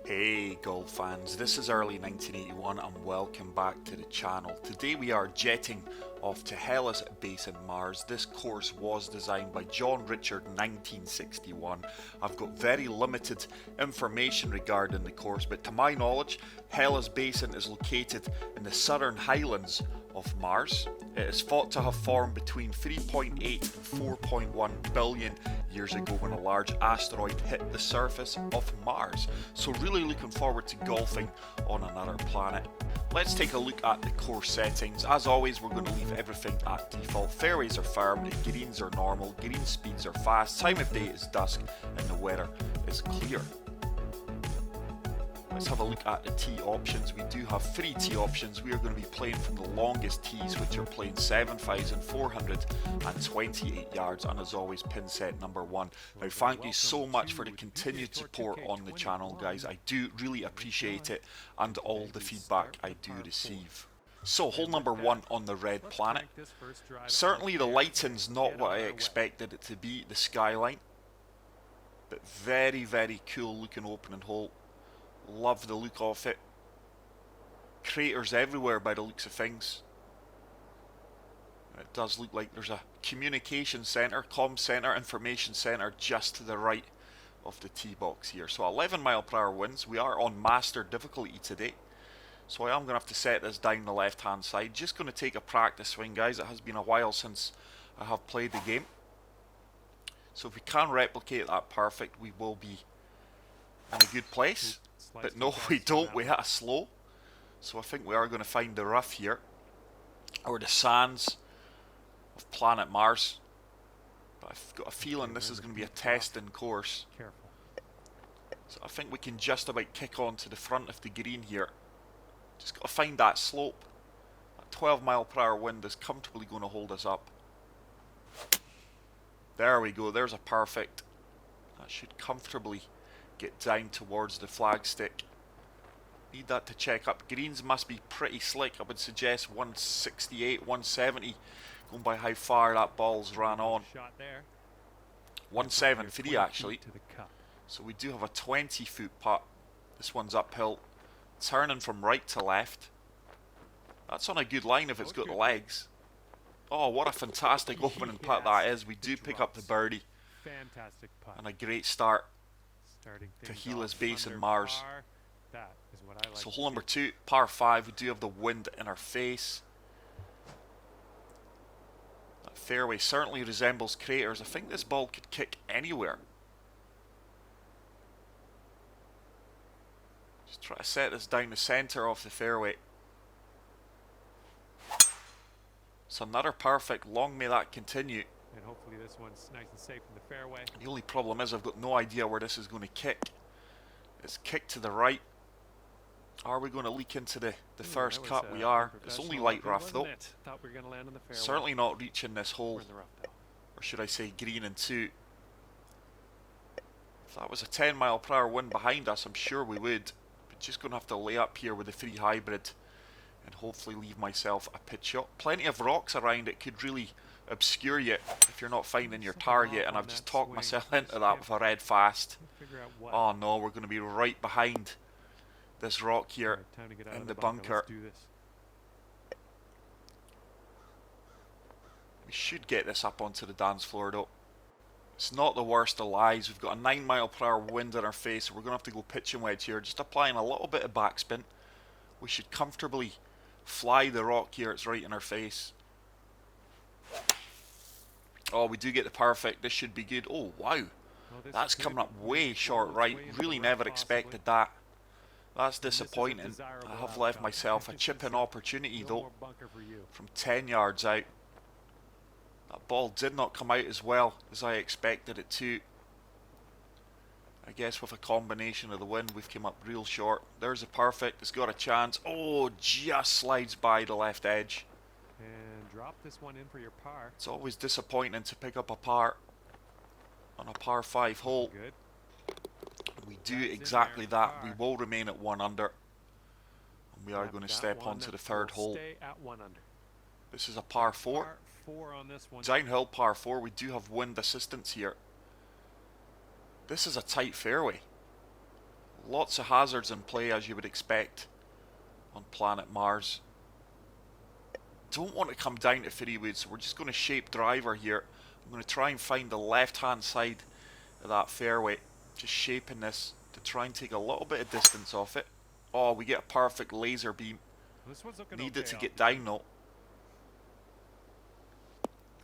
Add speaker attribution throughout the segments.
Speaker 1: Hey golf fans, this is early 1981 and welcome back to the channel. Today we are jetting off to Hellas Basin, Mars. This course was designed by John Richard 1961. I've got very limited information regarding the course, but to my knowledge, Hellas Basin is located in the southern highlands of Mars. It is thought to have formed between 3.8 and 4.1 billion years ago when a large asteroid hit the surface of Mars. So really looking forward to golfing on another planet. Let's take a look at the course settings. As always, we're going to leave everything at default. Fairways are firm, the greens are normal, green speeds are fast, time of day is dusk, and the weather is clear. Let's have a look at the tee options. We do have 3 tee options. We are going to be playing from the longest tees, which are playing 7,428 yards, and as always, pin set number 1. Now, thank you so much for the continued support on the channel, guys. I do really appreciate it, and all the feedback I do receive. So, hole number 1 on the red planet. Certainly the lighting's not what I expected it to be, the skyline, but very, very cool looking opening hole. Love the look of it. Craters everywhere by the looks of things. It does look like there's a communication centre, comm centre, information centre just to the right of the tee box here. So 11 mile per hour winds. We are on master difficulty today, so I am going to have to set this down the left hand side. Just going to take a practice swing, guys. It has been a while since I have played the game, so if we can replicate that perfect, we will be in a good place. But no, we don't. We hit a slow. So I think we are going to find the rough here, or the sands of planet Mars. But I've got a feeling this is going to be a testing course. So I think we can just about kick on to the front of the green here. Just got to find that slope. That 12 mile per hour wind is comfortably going to hold us up. There we go. There's a perfect. That should comfortably get down towards the flagstick. Need that to check up. Greens must be pretty slick. I would suggest 168, 170, going by how far that ball's ran on. 173 actually. So we do have a 20 foot putt. This one's uphill, turning from right to left. That's on a good line if it's got the legs. Oh, what a fantastic opening putt that is. We do pick up the birdie. And a great start to Hellas Basin, Mars. So hole number 2, par 5. We do have the wind in our face. That fairway certainly resembles craters. I think this ball could kick anywhere. Just try to set this down the centre of the fairway. It's another perfect. Long may that continue.
Speaker 2: And hopefully this one's nice and safe in the fairway.
Speaker 1: The only problem is I've got no idea where this is going to kick. It's kicked to the right. Are we going to leak into the first cut? We are. It's only light rough though.
Speaker 2: Thought we were going to land on the fairway.
Speaker 1: Certainly not reaching this hole.
Speaker 2: We're in the rough though.
Speaker 1: Or should I say green and 2. If that was a 10 mile per hour wind behind us, I'm sure we would. But just going to have to lay up here with the 3 hybrid and hopefully leave myself a pitch shot. Plenty of rocks around. It could really obscure you if you're not finding your target, and I've just talked myself into that with a red fast. Oh no, we're going to be right behind this rock here in the bunker. We should get this up onto the dance floor though. It's not the worst of lies. We've got a 9 mile per hour wind in our face, so we're going to have to go pitching wedge here, just applying a little bit of backspin. We should comfortably fly the rock here. It's right in our face. Oh, we do get the perfect. This should be good. Oh, wow. That's coming up way short right. Really never expected that. That's disappointing. I have left myself a chip-in opportunity, though, from 10 yards out. That ball did not come out as well as I expected it to. I guess with a combination of the wind, we've come up real short. There's a perfect. It's got a chance. Oh, just slides by the left edge.
Speaker 2: And drop this one in for your par.
Speaker 1: It's always disappointing to pick up a par on a par 5 hole.
Speaker 2: Good.
Speaker 1: We do exactly that. We will remain at 1 under. And we are going to step onto the 3rd hole.
Speaker 2: Stay at 1 under.
Speaker 1: This is a par 4.
Speaker 2: Par 4 on this one.
Speaker 1: Downhill par 4. We do have wind assistance here. This is a tight fairway. Lots of hazards in play, as you would expect on planet Mars. Don't want to come down to fairway, so we're just going to shape driver here. I'm going to try and find the left hand side of that fairway, just shaping this to try and take a little bit of distance off it. Oh, we get a perfect laser beam. Need it to get down though.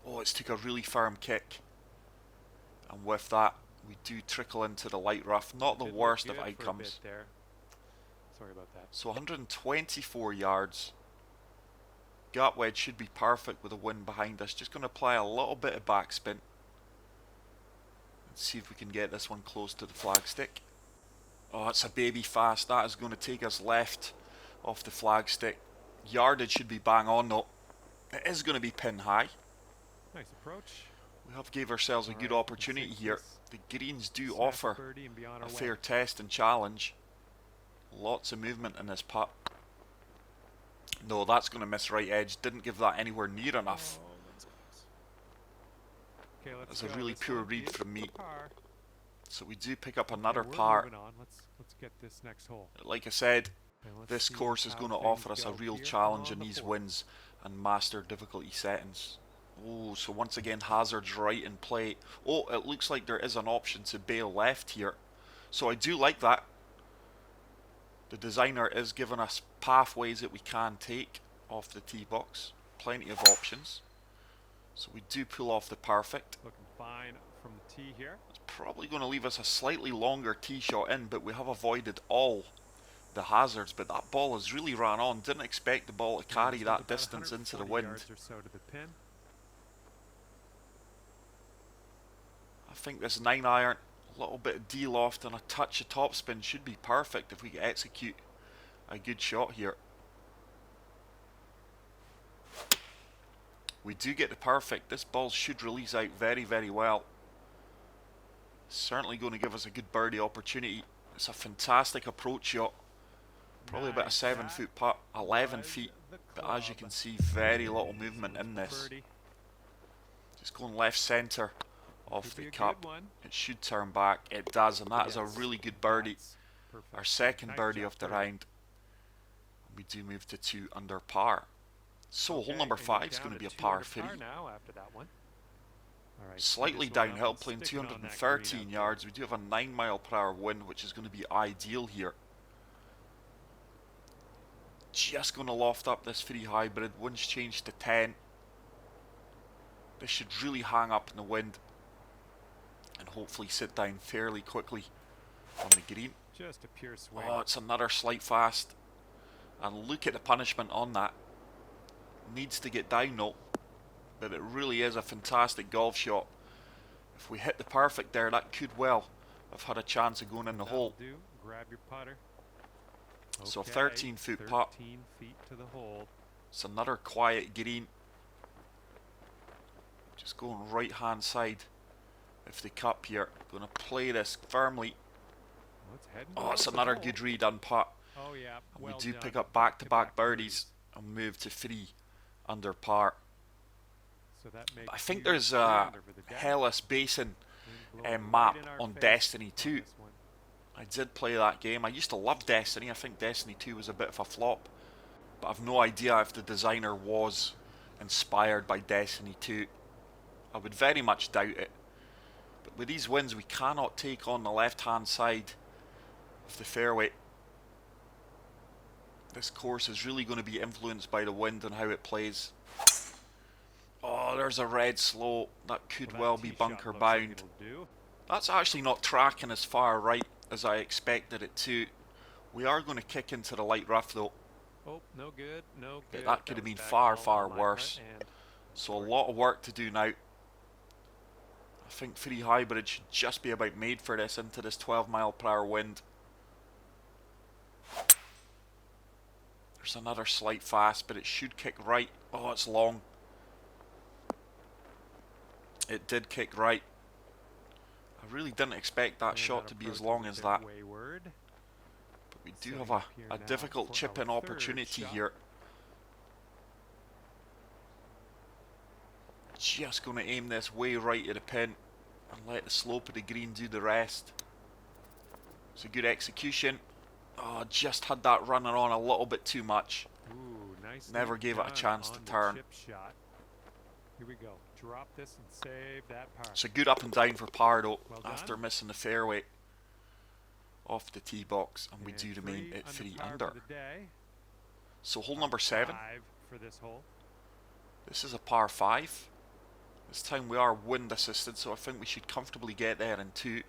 Speaker 1: Oh, it's took a really firm kick, and with that we do trickle into the light rough. Not the worst of outcomes.
Speaker 2: Sorry about that.
Speaker 1: So 124 yards. Gap wedge should be perfect with the wind behind us. Just going to apply a little bit of backspin. Let's see if we can get this one close to the flagstick. Oh, it's a baby fast. That is going to take us left off the flagstick. Yardage should be bang on though. It is going to be pin high.
Speaker 2: Nice approach.
Speaker 1: We have gave ourselves a good opportunity here. The greens do offer a fair test and challenge. Lots of movement in this putt. No, that's going to miss right edge. Didn't give that anywhere near enough. That's a really poor read from me. So we do pick up another par.
Speaker 2: Let's get this next hole.
Speaker 1: Like I said, this course is going to offer us a real challenge in these winds and master difficulty settings. Oh, so once again hazards right in play. Oh, it looks like there is an option to bail left here. So I do like that. The designer is giving us pathways that we can take off the tee box. Plenty of options. So we do pull off the perfect.
Speaker 2: Looking fine from the tee here.
Speaker 1: It's probably going to leave us a slightly longer tee shot in, but we have avoided all the hazards. But that ball has really ran on. Didn't expect the ball to carry that distance into the wind.
Speaker 2: Or so to the pin.
Speaker 1: I think this 9-iron, a little bit of D-loft and a touch of topspin should be perfect if we can execute a good shot here. We do get the perfect. This ball should release out very, very well. Certainly going to give us a good birdie opportunity. It's a fantastic approach shot. Probably about a 7-foot putt, 11 feet. But as you can see, very little movement in this. Just going left centre off the cup. It should turn back. It does, and that is a really good birdie. Our second birdie of the round. We do move to 2 under par. So hole number 5 is going to be a par 3. Slightly downhill, playing 213 yards. We do have a 9-mile-per-hour wind, which is going to be ideal here. Just going to loft up this 3 hybrid. Wind's changed to 10. This should really hang up in the wind and hopefully sit down fairly quickly on the green.
Speaker 2: Just a pure swing.
Speaker 1: Oh, it's another slight fast. And look at the punishment on that. Needs to get down though. But it really is a fantastic golf shot. If we hit the perfect there, that could well have had a chance of going in the hole.
Speaker 2: Grab your putter. Okay,
Speaker 1: so 13-foot putt.
Speaker 2: 13 feet to the hole.
Speaker 1: It's another quiet green. Just going right hand side of the cup here. Going to play this firmly. Oh, it's another good read on putt.
Speaker 2: Oh yeah.
Speaker 1: And we do pick up back-to-back birdies and move to 3 under par.
Speaker 2: So that makes
Speaker 1: I think there's a Hellas Basin map on Destiny 2. I did play that game. I used to love Destiny. I think Destiny 2 was a bit of a flop. But I've no idea if the designer was inspired by Destiny 2. I would very much doubt it. But with these winds, we cannot take on the left-hand side of the fairway. This course is really going to be influenced by the wind and how it plays. Oh, there's a red slow. That could well be bunker bound. That's actually not tracking as far right as I expected it to. We are going to kick into the light rough though.
Speaker 2: Oh, no good, no good.
Speaker 1: Yeah, that could have been far, far worse. So a lot of work to do now. I think 3 hybrid should just be about made for this into this 12-mile-per-hour wind. There's another slight fast, but it should kick right. Oh, it's long. It did kick right. I really didn't expect that shot to be as long as that. But we do have a difficult chip-in opportunity here. Just going to aim this way right at the pin and let the slope of the green do the rest. It's a good execution. Oh, just had that runner on a little bit too much.
Speaker 2: Ooh, nicely
Speaker 1: Never gave it a
Speaker 2: done
Speaker 1: chance to
Speaker 2: on the
Speaker 1: turn.
Speaker 2: chip shot. Here we go. Drop this and save that par.
Speaker 1: It's a good up and down for Pardo
Speaker 2: Well
Speaker 1: after
Speaker 2: done.
Speaker 1: missing the fairway off the tee box, and we do
Speaker 2: And
Speaker 1: remain at 3
Speaker 2: par
Speaker 1: under.
Speaker 2: for the day.
Speaker 1: So hole
Speaker 2: Par
Speaker 1: number 7.
Speaker 2: 5 for this hole.
Speaker 1: This is a par 5. This time we are wind assisted, so I think we should comfortably get there in 2.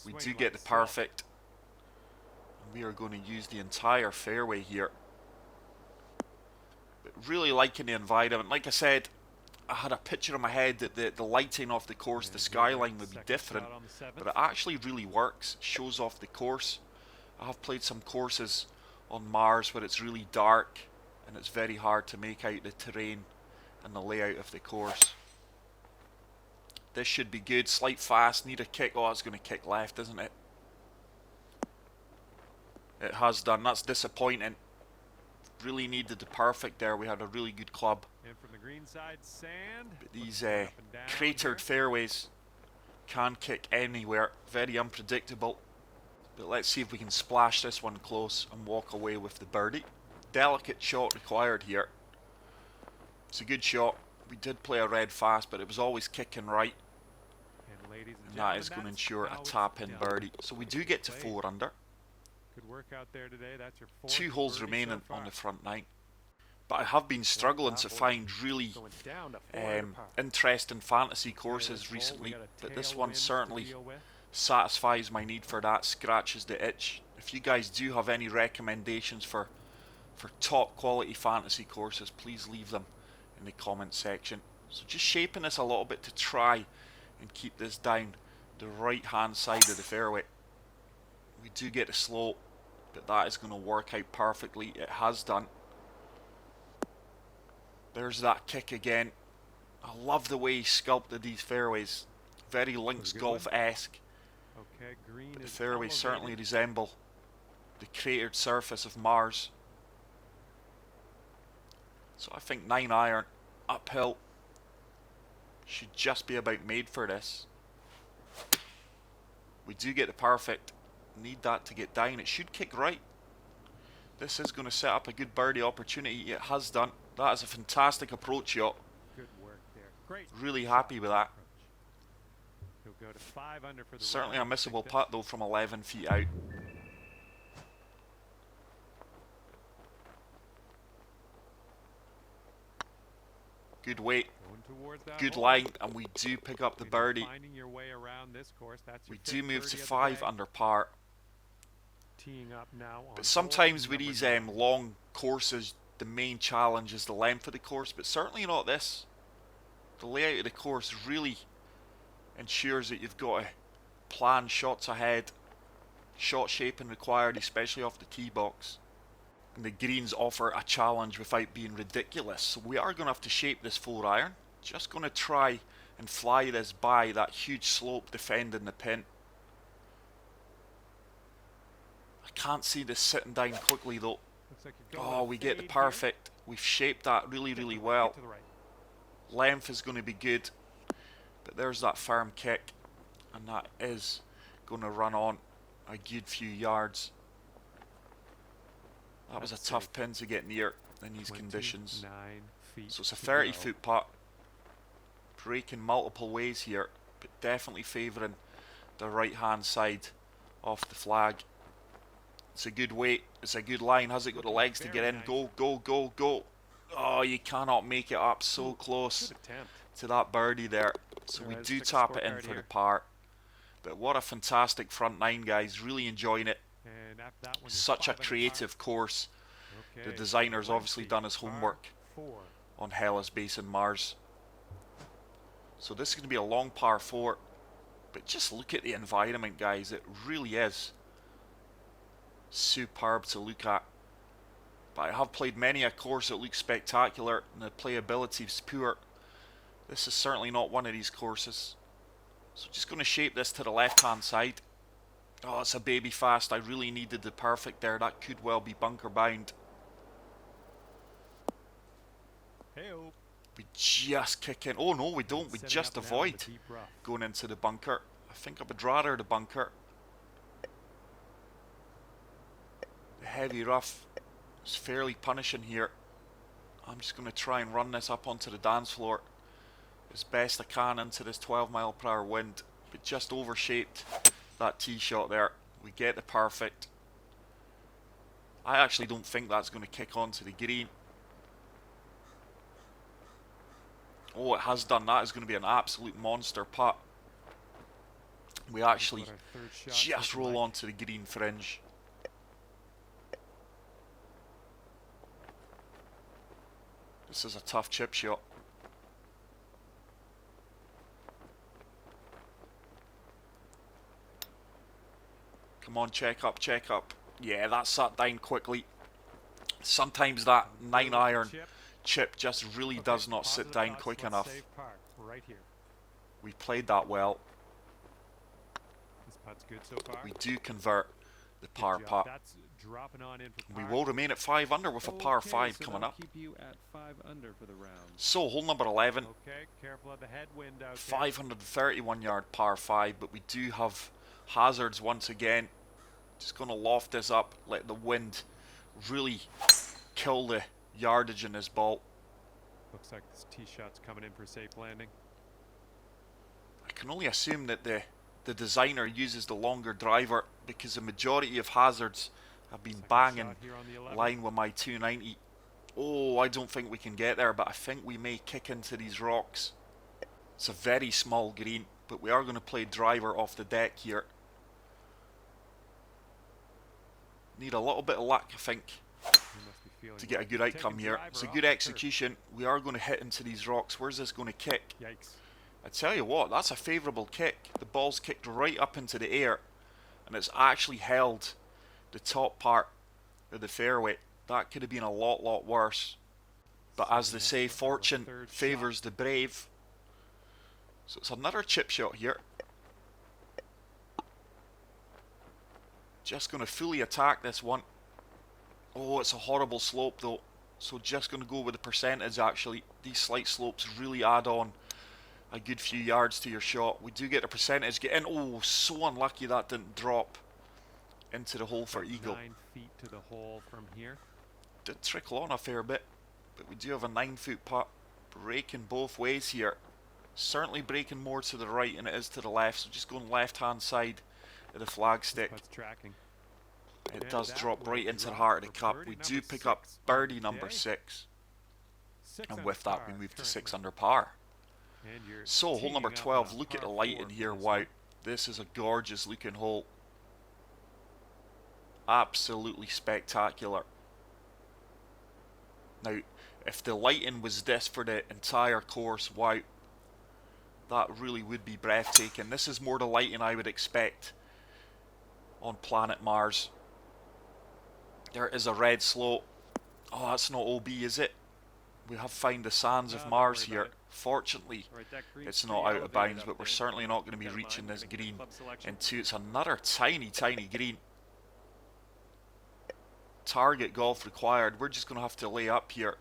Speaker 1: We do get the perfect. And we are going to use the entire fairway here. But really liking the environment. Like I said, I had a picture in my head that the lighting off the course, the skyline would be different. But it actually really works. Shows off the course. I have played some courses on Mars where it's really dark and it's very hard to make out the terrain and the layout of the course. This should be good. Slight fast, need a kick. Oh, it's going to kick left, isn't it? It has done. That's disappointing. Really needed the perfect there. We had a really good club.
Speaker 2: And from the green side, sand.
Speaker 1: But these
Speaker 2: Up and down
Speaker 1: cratered fairways can kick anywhere. Very unpredictable. But let's see if we can splash this one close and walk away with the birdie. Delicate shot required here. It's a good shot. We did play a red fast, but it was always kicking right.
Speaker 2: And ladies and
Speaker 1: And
Speaker 2: gentlemen,
Speaker 1: that is going to
Speaker 2: that's
Speaker 1: ensure
Speaker 2: how
Speaker 1: a
Speaker 2: it's
Speaker 1: tap-in
Speaker 2: done.
Speaker 1: birdie. So we do get to 4 under.
Speaker 2: Good work out there today. That's your 4th
Speaker 1: 2 holes
Speaker 2: birdie
Speaker 1: remaining
Speaker 2: so
Speaker 1: on the
Speaker 2: far.
Speaker 1: front 9. But I have been struggling to find really
Speaker 2: Going down to 4 under par.
Speaker 1: interesting fantasy
Speaker 2: Here
Speaker 1: courses
Speaker 2: this hole, we
Speaker 1: recently.
Speaker 2: got a
Speaker 1: But this
Speaker 2: tailwind
Speaker 1: one
Speaker 2: to
Speaker 1: certainly
Speaker 2: deal with.
Speaker 1: satisfies my need for that, scratches the itch. If you guys do have any recommendations for top quality fantasy courses, please leave them in the comment section. So just shaping this a little bit to try and keep this down the right hand side of the fairway. We do get a slope, but that is going to work out perfectly. It has done. There's that kick again. I love the way he sculpted these fairways. Very links golf-esque.
Speaker 2: Okay, green
Speaker 1: The
Speaker 2: is
Speaker 1: fairways certainly
Speaker 2: elevated.
Speaker 1: resemble the cratered surface of Mars. So I think 9 iron, uphill, should just be about made for this. We do get the perfect. Need that to get down. It should kick right. This is going to set up a good birdie opportunity. It has done. That is a fantastic approach shot.
Speaker 2: Good work there. Great.
Speaker 1: Really happy with that.
Speaker 2: He'll go to 5 under for the
Speaker 1: Certainly a
Speaker 2: round.
Speaker 1: missable
Speaker 2: Picked
Speaker 1: putt though from 11 feet out. Good weight,
Speaker 2: Going towards that
Speaker 1: good
Speaker 2: hole.
Speaker 1: line, and we do pick up the
Speaker 2: You're
Speaker 1: birdie.
Speaker 2: Finding your way around this course. That's your
Speaker 1: We do
Speaker 2: 5th
Speaker 1: move to
Speaker 2: birdie of the
Speaker 1: 5
Speaker 2: day.
Speaker 1: under par.
Speaker 2: Teeing up now on
Speaker 1: But sometimes
Speaker 2: hole
Speaker 1: with
Speaker 2: number
Speaker 1: these
Speaker 2: 9.
Speaker 1: long courses, the main challenge is the length of the course, but certainly not this. The layout of the course really ensures that you've got to plan shots ahead, shot shaping required, especially off the tee box. And the greens offer a challenge without being ridiculous. So we are going to have to shape this 4 iron. Just going to try and fly this by that huge slope defending the pin. I can't see this sitting down quickly though.
Speaker 2: Looks like you're going
Speaker 1: Oh,
Speaker 2: with a
Speaker 1: we get the
Speaker 2: fade here.
Speaker 1: perfect. We've shaped that really,
Speaker 2: Get to
Speaker 1: really
Speaker 2: the right,
Speaker 1: well.
Speaker 2: get to the right.
Speaker 1: Length is going to be good. But there's that firm kick. And that is going to run on a good few yards. That was a
Speaker 2: That's
Speaker 1: tough
Speaker 2: safe.
Speaker 1: pin to get near in these conditions.
Speaker 2: 29 feet
Speaker 1: So it's a
Speaker 2: to
Speaker 1: 30
Speaker 2: go.
Speaker 1: foot putt. Breaking multiple ways here, but definitely favouring the right hand side off the flag. It's a good weight, it's a good line. Has it got the legs to get
Speaker 2: Very
Speaker 1: in?
Speaker 2: nice.
Speaker 1: Go, go, go, go. Oh, you cannot make it up. So
Speaker 2: Ooh,
Speaker 1: close
Speaker 2: Good attempt.
Speaker 1: to that birdie there. So we
Speaker 2: Alright,
Speaker 1: do
Speaker 2: let's stick a
Speaker 1: tap it in
Speaker 2: scorecard
Speaker 1: for the
Speaker 2: here.
Speaker 1: par. But what a fantastic front 9, guys. Really enjoying it.
Speaker 2: And after that one, you're
Speaker 1: Such a
Speaker 2: 5 under par.
Speaker 1: creative course.
Speaker 2: Okay,
Speaker 1: The designer's obviously
Speaker 2: 20,
Speaker 1: done his
Speaker 2: par
Speaker 1: homework
Speaker 2: 4.
Speaker 1: on Hellas Basin Mars. So this is going to be a long par 4. But just look at the environment, guys. It really is superb to look at. But I have played many a course that looks spectacular and the playability is poor. This is certainly not one of these courses. So just going to shape this to the left hand side. Oh, it's a baby fast. I really needed the perfect there. That could well be bunker bound.
Speaker 2: Hey-o.
Speaker 1: We just kick in. Oh no, we don't. We
Speaker 2: Setting
Speaker 1: just
Speaker 2: up now in
Speaker 1: avoid
Speaker 2: the deep rough.
Speaker 1: going into the bunker. I think I would rather the bunker. The heavy rough is fairly punishing here. I'm just going to try and run this up onto the dance floor as best I can into this 12 mph wind. But just overshaped that tee shot there. We get the perfect. I actually don't think that's going to kick onto the green. Oh, it has done. That is going to be an absolute monster putt. We actually just roll onto the green fringe. This is a tough chip shot. Come on, check up, check up. Yeah, that sat down quickly. Sometimes that 9-iron chip just really does not sit down quick enough.
Speaker 2: Right here.
Speaker 1: We played that well.
Speaker 2: This putt's good so far.
Speaker 1: We do convert the par putt.
Speaker 2: That's dropping on in for
Speaker 1: We
Speaker 2: par.
Speaker 1: will remain at 5 under with a par 5 coming up.
Speaker 3: Keep you at 5 under for the round.
Speaker 1: So, hole number 11.
Speaker 2: Okay, careful of the headwind out
Speaker 1: 531 yard par 5, but we do have hazards once again. Just going to loft this up, let the wind really kill the yardage in this ball.
Speaker 2: Looks like this tee shot's coming in for a safe landing.
Speaker 1: I can only assume that the designer uses the longer driver because the majority of hazards have been banging line with my 290. Oh, I don't think we can get there, but I think we may kick into these rocks. It's a very small green, but we are going to play driver off the deck here. Need a little bit of luck, I think, to get a good outcome here. It's a good execution. We are going to hit into these rocks. Where's this going to kick?
Speaker 2: Yikes.
Speaker 1: I tell you what, that's a favourable kick. The ball's kicked right up into the air, and it's actually held the top part of the fairway. That could have been a lot worse. But as they say, fortune favours the brave. So it's another chip shot here. Just going to fully attack this one. Oh, it's a horrible slope though. So just going to go with the percentage actually. These slight slopes really add on a good few yards to your shot. We do get a percentage get in. Oh, so unlucky that didn't drop into the hole for eagle.
Speaker 2: 9 feet to the hole from here.
Speaker 1: Did trickle on a fair bit, but we do have a 9-foot putt. Breaking both ways here. Certainly breaking more to the right than it is to the left, so just going left hand side of the flagstick. It does drop right into the heart of the cup. We do pick up birdie number 6, and with that we move to 6 under par. So hole number 12, look at the light in here. Wow, this is a gorgeous looking hole. Absolutely spectacular. Now, if the lighting was this for the entire course, wow, that really would be breathtaking. This is more the lighting I would expect on planet Mars. There is a red slope. Oh, that's not OB, is it? We have found the sands of Mars here. Fortunately, it's not out of bounds, but we're certainly not going to be reaching this green into. It's another tiny green. Target golf required. We're just going to have to lay up here.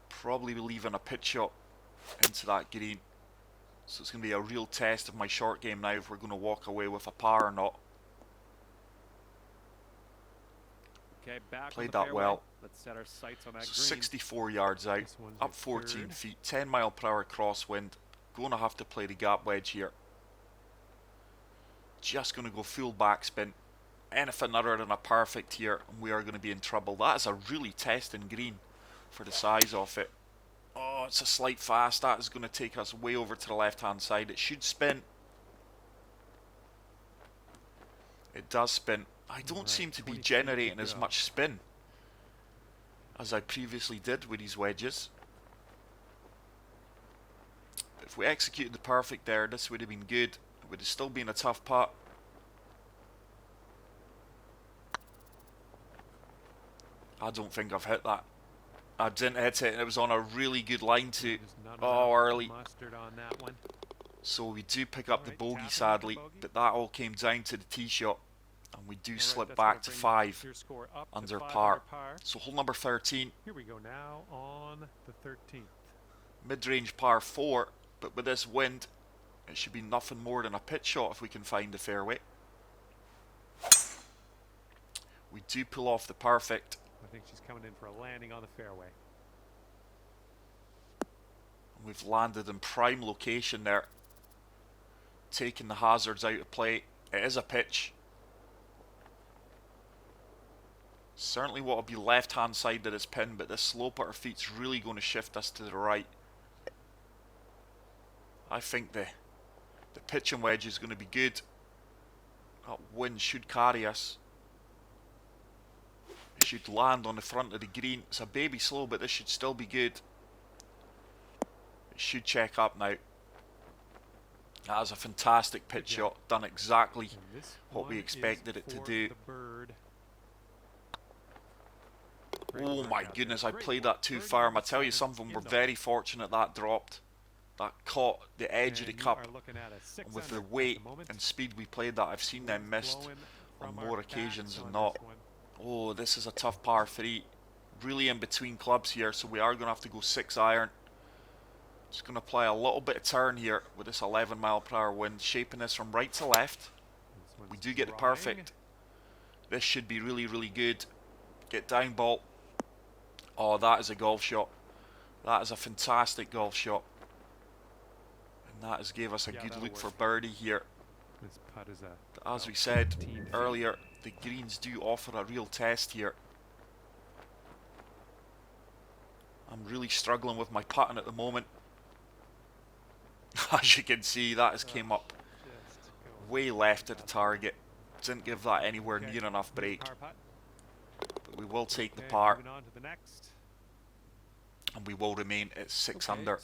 Speaker 1: Probably leaving a pitch shot into that green. So it's going to be a real test of my short game now if we're going to walk away with a par or not.
Speaker 3: Okay, back
Speaker 1: Played that well.
Speaker 3: Let's set our sights on that
Speaker 1: So
Speaker 3: green.
Speaker 1: 64 yards out, up 14 feet, 10 mile per hour crosswind. Going to have to play the gap wedge here. Just going to go full backspin. Anything other than a perfect here, and we are going to be in trouble. That is a really testing green for the size of it. Oh, it's a slight fast. That is going to take us way over to the left hand side. It should spin. It does spin. I don't seem to be generating as much spin as I previously did with these wedges. If we executed the perfect there, this would have been good. It would have still been a tough putt. I don't think I've hit that. I didn't hit it, and it was on a really good line too. Oh, early. So we do pick up the bogey sadly, but that all came down to the tee shot. And we do slip back to 5 under par. So hole number 13.
Speaker 2: Here we go now on the 13th.
Speaker 1: Mid-range par 4, but with this wind, it should be nothing more than a pitch shot if we can find the fairway. We do pull off the perfect.
Speaker 2: I think she's coming in for a landing on the fairway.
Speaker 1: We've landed in prime location there, taking the hazards out of play. It is a pitch. Certainly want to be left hand side of this pin, but this slope at our feet's really going to shift us to the right. I think the pitching wedge is going to be good. That wind should carry us. It should land on the front of the green. It's a baby slow, but this should still be good. It should check up now. That is a fantastic pitch shot. Done exactly what we expected it to do. Oh my goodness, I played that too firm. I tell you something, we're very fortunate that dropped. That caught the edge of the cup. And with the weight and speed we played that, I've seen them missed on more occasions than not. Oh, this is a tough par 3. Really in between clubs here, so we are going to have to go 6 iron. Just going to apply a little bit of turn here with this 11 mile per hour wind, shaping this from right to left. We do get the perfect. This should be really, really good. Get down ball. Oh, that is a golf shot. That is a fantastic golf shot. And that has gave us a good look for birdie here.
Speaker 2: This putt is
Speaker 1: As we said earlier, the greens do offer a real test here. I'm really struggling with my putting at the moment. As you can see, that has came up way left of the target. Didn't give that anywhere near enough break. But we will take the par. And we will remain at 6 under.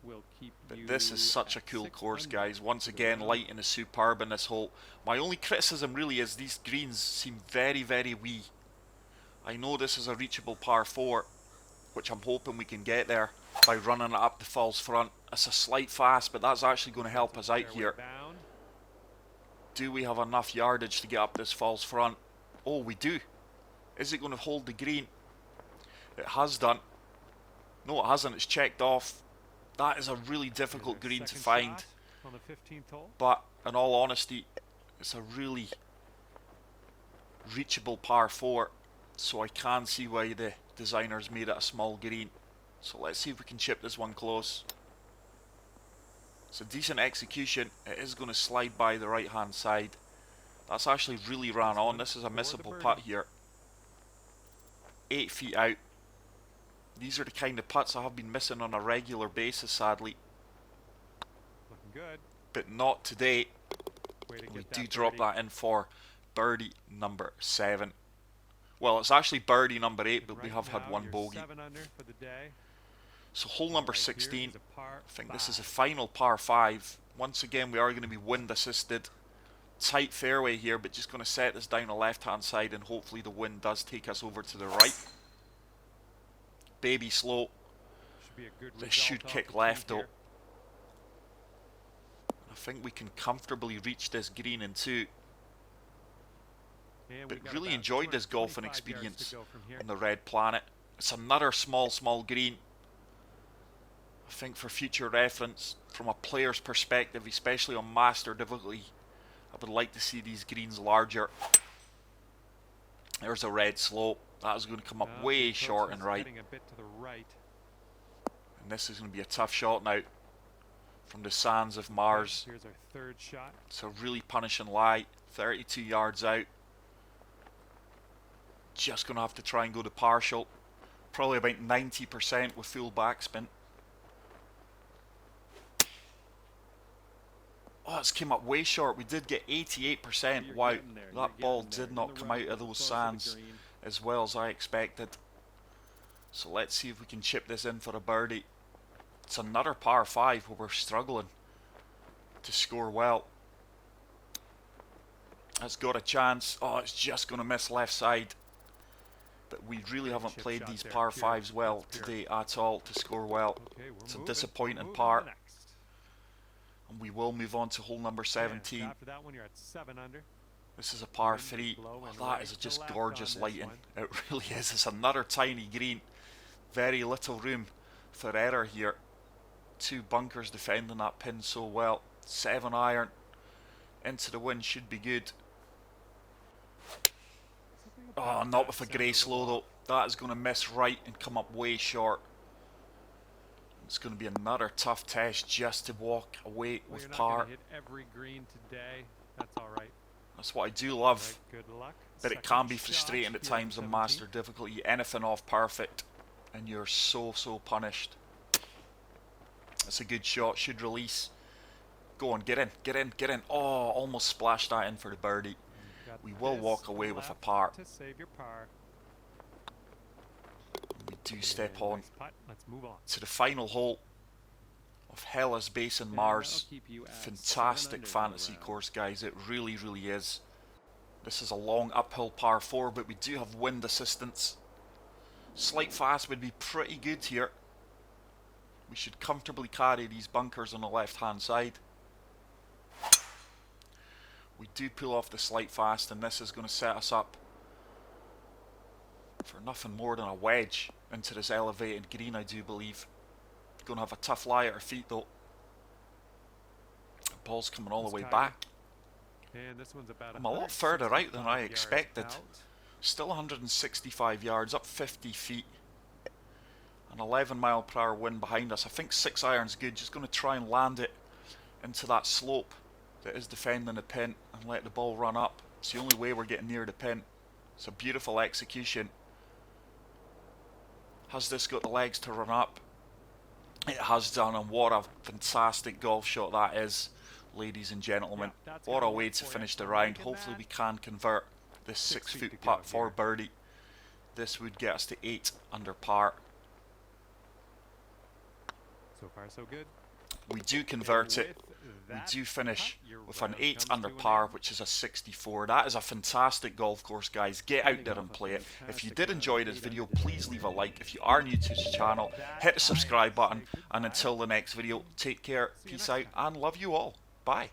Speaker 1: But this is such a cool course, guys. Once again, lighting is superb in this hole. My only criticism really is these greens seem very, very wee. I know this is a reachable par 4, which I'm hoping we can get there by running it up the false front. It's a slight fast, but that's actually going to help us out here. Do we have enough yardage to get up this false front? Oh, we do. Is it going to hold the green? It has done. No, it hasn't. It's checked off. That is a really difficult green to find. But in all honesty, it's a really reachable par 4. So I can see why the designers made it a small green. So let's see if we can chip this one close. It's a decent execution. It is going to slide by the right hand side. That's actually really ran on. This is a missable putt here. 8 feet out. These are the kind of putts I have been missing on a regular basis, sadly.
Speaker 2: Looking good.
Speaker 1: But not today. We do drop that in for birdie number 7. Well, it's actually birdie number 8, but we have had one bogey. So hole number 16, I think this is a final par 5. Once again, we are going to be wind assisted. Tight fairway here, but just going to set this down the left hand side, and hopefully the wind does take us over to the right. Baby slow. This should kick left though. I think we can comfortably reach this green in 2. But really enjoyed this golfing experience on the Red Planet. It's another small green. I think for future reference, from a player's perspective, especially on master difficulty, I would like to see these greens larger. There's a red slope. That is going to come up way short and right. And this is going to be a tough shot now from the sands of Mars.
Speaker 2: Here's our third shot.
Speaker 1: It's a really punishing lie. 32 yards out. Just going to have to try and go to partial. Probably about 90% with full backspin. Oh, it's came up way short. We did get 88%. Wow, that ball did not come out of those sands as well as I expected. So let's see if we can chip this in for a birdie. It's another par 5 where we're struggling to score well. It's got a chance. Oh, it's just going to miss left side. But we really haven't played these par 5s well today at all to score well. It's a disappointing par. And we will move on to hole number 17.
Speaker 2: After that one, you're at 7 under.
Speaker 1: This is a par 3. Oh, that is just gorgeous lighting. It really is. It's another tiny green. Very little room for error here. 2 bunkers defending that pin so well. 7 iron into the wind should be good.
Speaker 2: Something
Speaker 1: Oh,
Speaker 2: about
Speaker 1: not
Speaker 2: that
Speaker 1: with a
Speaker 2: center
Speaker 1: grey
Speaker 2: of the
Speaker 1: slow
Speaker 2: ball.
Speaker 1: though. That is going to miss right and come up way short. It's going to be another tough test just to walk away
Speaker 2: Well,
Speaker 1: with
Speaker 2: you're not
Speaker 1: par.
Speaker 2: gonna hit every green today. That's all right.
Speaker 1: That's what I do
Speaker 2: All
Speaker 1: love.
Speaker 2: right, good luck.
Speaker 1: But it
Speaker 2: Second
Speaker 1: can be
Speaker 2: shot
Speaker 1: frustrating at
Speaker 2: here on
Speaker 1: times on
Speaker 2: 17.
Speaker 1: master difficulty. Anything off perfect and you're so punished. That's a good shot, should release. Go on, get in, get in, get in. Oh, almost splashed that in for the birdie.
Speaker 2: You've got
Speaker 1: We will
Speaker 2: this
Speaker 1: walk away with a
Speaker 2: left
Speaker 1: par.
Speaker 2: to save your par.
Speaker 1: We do step
Speaker 2: And
Speaker 1: on
Speaker 2: nice putt. Let's move on.
Speaker 1: to the final hole of Hellas Basin
Speaker 3: And
Speaker 1: Mars.
Speaker 3: that'll keep you at 7
Speaker 1: Fantastic
Speaker 3: under for the
Speaker 1: fantasy
Speaker 3: round.
Speaker 1: course, guys. It really is. This is a long uphill par 4, but we do have wind assistance. Slight fast would be pretty good here. We should comfortably carry these bunkers on the left hand side. We do pull off the slight fast, and this is going to set us up for nothing more than a wedge into this elevated green, I do believe. Going to have a tough lie at our feet though. The ball's coming all the way
Speaker 2: It's tight.
Speaker 1: back.
Speaker 2: And this one's about
Speaker 1: I'm a lot further out than I
Speaker 2: 165 yards
Speaker 1: expected.
Speaker 2: out.
Speaker 1: Still 165 yards, up 50 feet. An 11-mile-per-hour wind behind us. I think 6 iron's good. Just going to try and land it into that slope that is defending the pin and let the ball run up. It's the only way we're getting near the pin. It's a beautiful execution. Has this got the legs to run up? It has done, and what a fantastic golf shot that is, ladies and gentlemen.
Speaker 2: Yeah, that's
Speaker 1: What a
Speaker 2: gonna
Speaker 1: way
Speaker 2: work
Speaker 1: to
Speaker 2: for you.
Speaker 1: finish the
Speaker 2: I'm
Speaker 1: round.
Speaker 2: liking
Speaker 1: Hopefully
Speaker 2: that.
Speaker 1: we can convert this
Speaker 2: 6 feet
Speaker 1: 6-foot
Speaker 2: to
Speaker 1: putt
Speaker 2: go
Speaker 1: for
Speaker 2: here.
Speaker 1: birdie. This would get us to 8 under par.
Speaker 2: So far, so good.
Speaker 1: We do convert
Speaker 2: And
Speaker 1: it.
Speaker 2: with
Speaker 1: We
Speaker 2: that
Speaker 1: do finish
Speaker 2: putt, your
Speaker 1: with an
Speaker 2: round
Speaker 1: 8
Speaker 2: comes
Speaker 1: under
Speaker 2: to an
Speaker 1: par,
Speaker 2: end.
Speaker 1: which is a 64. That is a fantastic golf course, guys. Get out there and play it. If you did enjoy this video, please leave a like. If you are new to this channel, hit the subscribe button. And until the next video, take care, peace out, and love you all. Bye.